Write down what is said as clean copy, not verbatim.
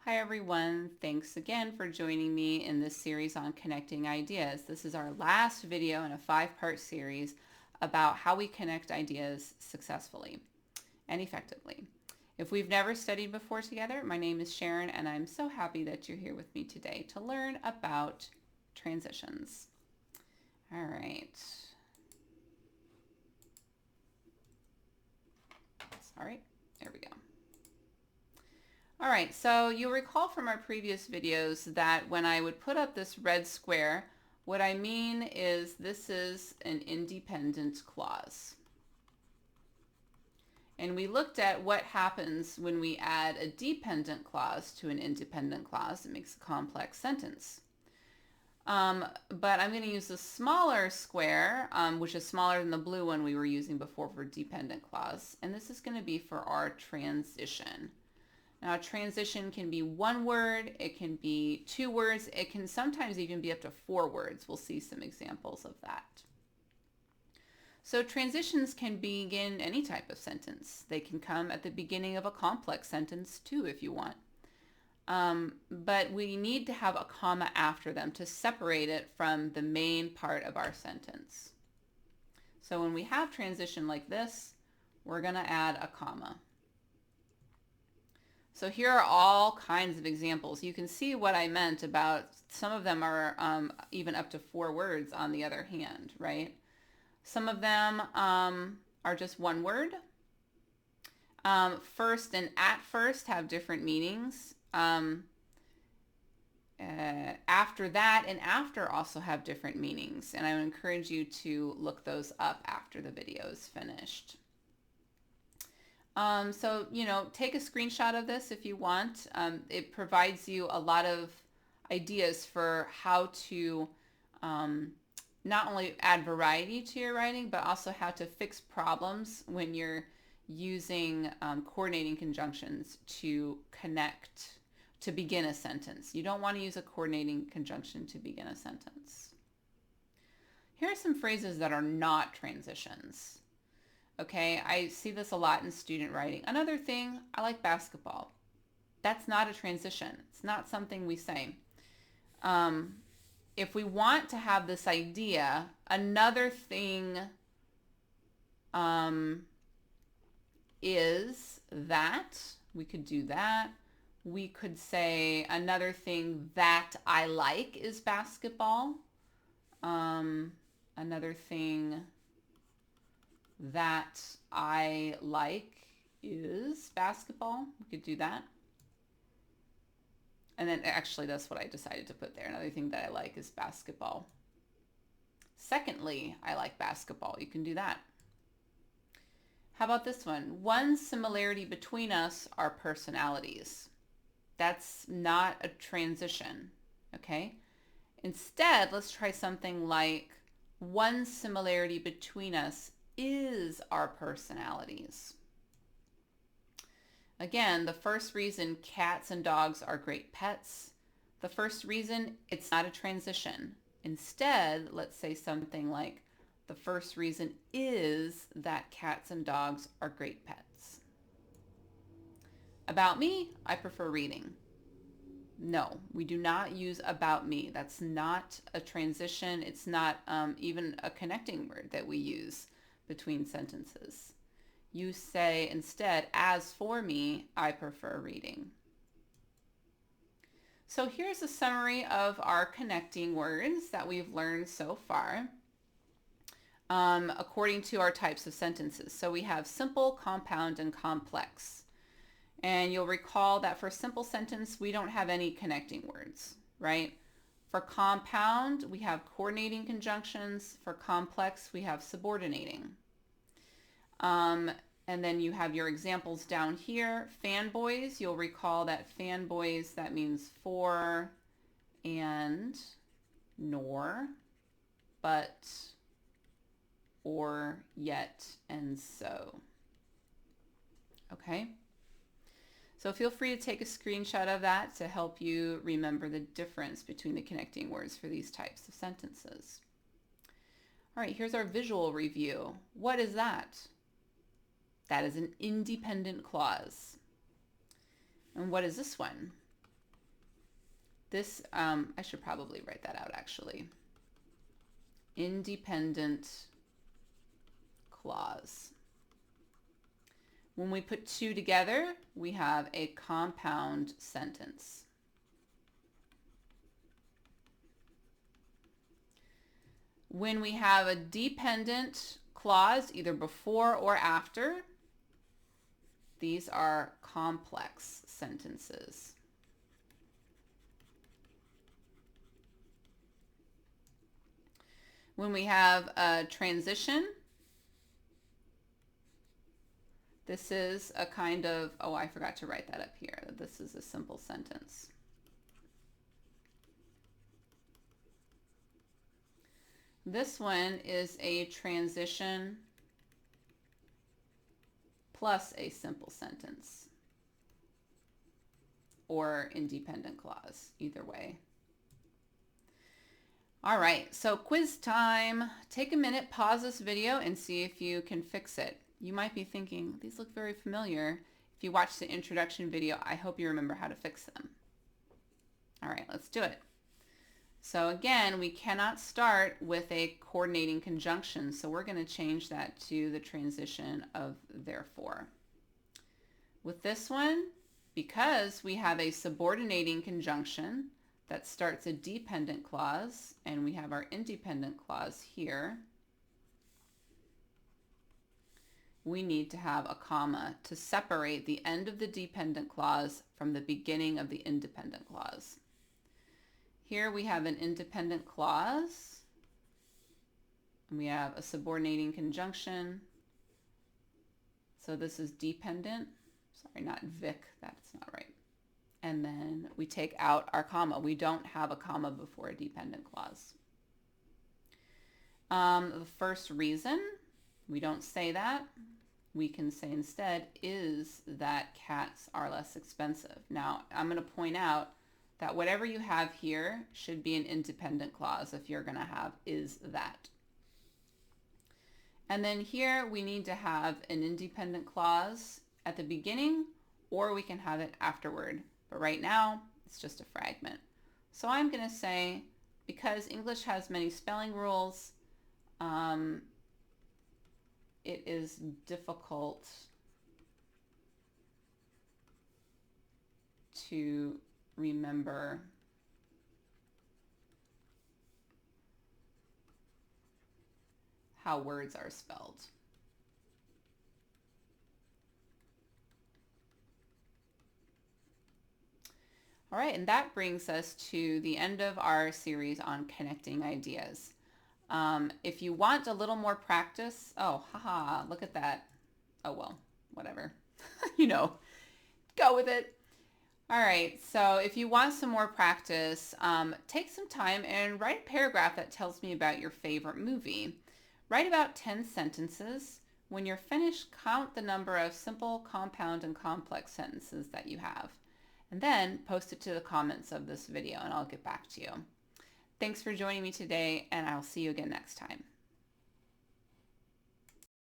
Hi everyone, thanks again for joining me in this series on connecting ideas. This is our last video in a 5-part series about how we connect ideas successfully and effectively. If we've never studied before together, my name is Sharon and I'm so happy that you're here with me today to learn about transitions. All right. Sorry, there we go. All right, so you'll recall from our previous videos that when I would put up this red square, what I mean is this is an independent clause. And we looked at what happens when we add a dependent clause to an independent clause. It makes a complex sentence. But I'm going to use the smaller square, which is smaller than the blue one we were using before for dependent clause. And this is going to be for our transition. Now, a transition can be one word, it can be 2 words, it can sometimes even be up to 4 words. We'll see some examples of that. So transitions can begin any type of sentence. They can come at the beginning of a complex sentence too, if you want. But we need to have a comma after them to separate it from the main part of our sentence. So when we have transition like this, we're going to add a comma. So here are all kinds of examples. You can see what I meant about some of them are even up to 4 words on the other hand, right? Some of them are just one word. First and at first have different meanings. After that and after also have different meanings. And I would encourage you to look those up after the video is finished. So, take a screenshot of this if you want. It provides you a lot of ideas for how to not only add variety to your writing, but also how to fix problems when you're using coordinating conjunctions to connect, to begin a sentence. You don't want to use a coordinating conjunction to begin a sentence. Here are some phrases that are not transitions. Okay, I see this a lot in student writing. Another thing, I like basketball. That's not a transition. It's not something we say. If we want to have this idea, another thing is that. We could do that. We could say another thing that I like is basketball. Another thing that I like is basketball. We could do that. And then actually that's what I decided to put there. Another thing that I like is basketball. Secondly, I like basketball. You can do that. How about this one? One similarity between us are personalities. That's not a transition, okay? Instead, let's try something like one similarity between us is our personalities. Again, the first reason cats and dogs are great pets. The first reason, it's not a transition. Instead, let's say something like, the first reason is that cats and dogs are great pets. About me, I prefer reading. No, we do not use about me. That's not a transition. It's not even a connecting word that we use between sentences. You say instead, as for me, I prefer reading. So here's a summary of our connecting words that we've learned so far according to our types of sentences. So we have simple, compound, and complex. And you'll recall that for a simple sentence, we don't have any connecting words, right? For compound, we have coordinating conjunctions. For complex, we have subordinating. And then you have your examples down here. Fanboys, you'll recall that fanboys, that means for, and, nor, but, or, yet, and so. Okay? So feel free to take a screenshot of that to help you remember the difference between the connecting words for these types of sentences. All right, here's our visual review. What is that? That is an independent clause. And what is this one? This, I should probably write that out actually. Independent clause. When we put two together, we have a compound sentence. When we have a dependent clause, either before or after, these are complex sentences. When we have a transition, this is a kind of, oh, I forgot to write that up here. This is a simple sentence. This one is a transition plus a simple sentence or independent clause, either way. All right, so quiz time. Take a minute, pause this video, and see if you can fix it. You might be thinking, these look very familiar. If you watch the introduction video, I hope you remember how to fix them. All right, let's do it. So again, we cannot start with a coordinating conjunction, so we're going to change that to the transition of therefore. With this one, because we have a subordinating conjunction that starts a dependent clause, and we have our independent clause here, we need to have a comma to separate the end of the dependent clause from the beginning of the independent clause. Here we have an independent clause, and we have a subordinating conjunction. So this is dependent. Sorry, not Vic, that's not right. And then we take out our comma. We don't have a comma before a dependent clause. The first reason, we don't say that. We can say instead, is that cats are less expensive. Now, I'm going to point out that whatever you have here should be an independent clause if you're going to have is that. And then here we need to have an independent clause at the beginning, or we can have it afterward. But right now, it's just a fragment. So I'm going to say, because English has many spelling rules, it is difficult to remember how words are spelled. All right, and that brings us to the end of our series on connecting ideas. If you want a little more practice, oh, haha, look at that. Oh, well, whatever. You know, go with it. All right, so if you want some more practice, take some time and write a paragraph that tells me about your favorite movie. Write about 10 sentences. When you're finished, count the number of simple, compound, and complex sentences that you have. And then post it to the comments of this video and I'll get back to you. Thanks for joining me today, and I'll see you again next time.